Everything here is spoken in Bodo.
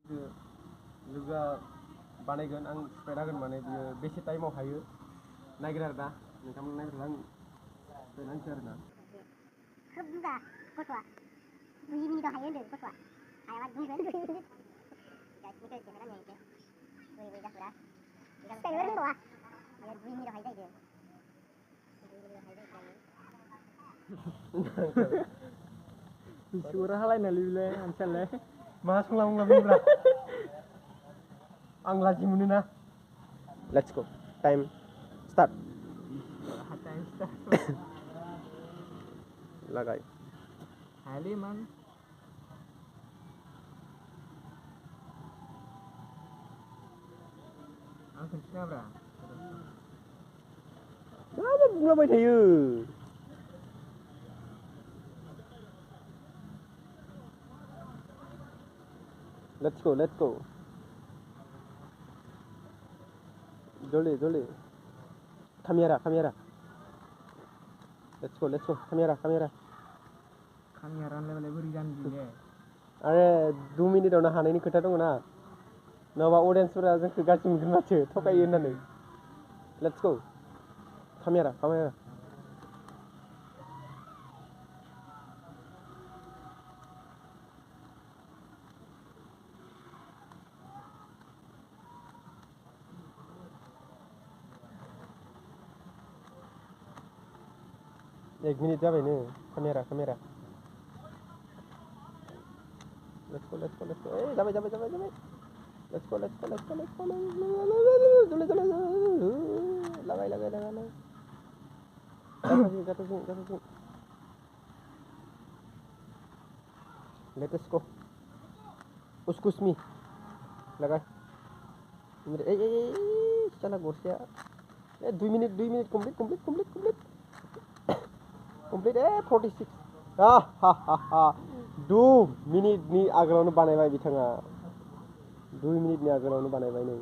लोगोआ बानायगोन आं स्प्रेड हागोन माने बियो बेसे टाइमाव हायो नायगोन आरो ना नोंथांमोन नायगोन आं स्प्रेड हानोसै आरो ना खोब बुरजा गथ'आ 2 मिनिटाव हायो होनदों गथ'आ हायाबा बुंगोन 2 मिनिट गासिबो सेकेन्ड आंनो एसे बोरै जाखोरा स्प्रेड रोंबावा बियो 2 मिनिटाव हायो जाहैदों 2 मिनिटाव हायो जाहैदों सुरा हालायना लिबिले मानसियालाय मा संला बुंला बुंब्रा आं लाजि मोनो ना let's go time start time start लगाय हायालै मान आं खोन्थिनाब्रा मा बुंलाबाय थायो लेट्स गो जल्दी कामेरा लेट्स गो कामेरा रानलायबालाय बोरै जानो बिलाय अरे 2 मिनिटावनो हानायनि खोथा दङ ना नङाबा अडियेन्सफोरा जोंखौ गाज्रि मोनगोन माथो थगायो होननानै let's go कामेरा 1 minute जाबायनो कामेरा let's go ए जाबाय लेट्स गो लगाय जाथों लेट्स गो उसकुस मी लगाय ए साला गरसेया 2 मिनिट कमप्लिट 46 2 मिनिटनि आगोलावनो बानायबाय बिथाङा 2 मिनिटनि आगोलावनो बानायबाय नै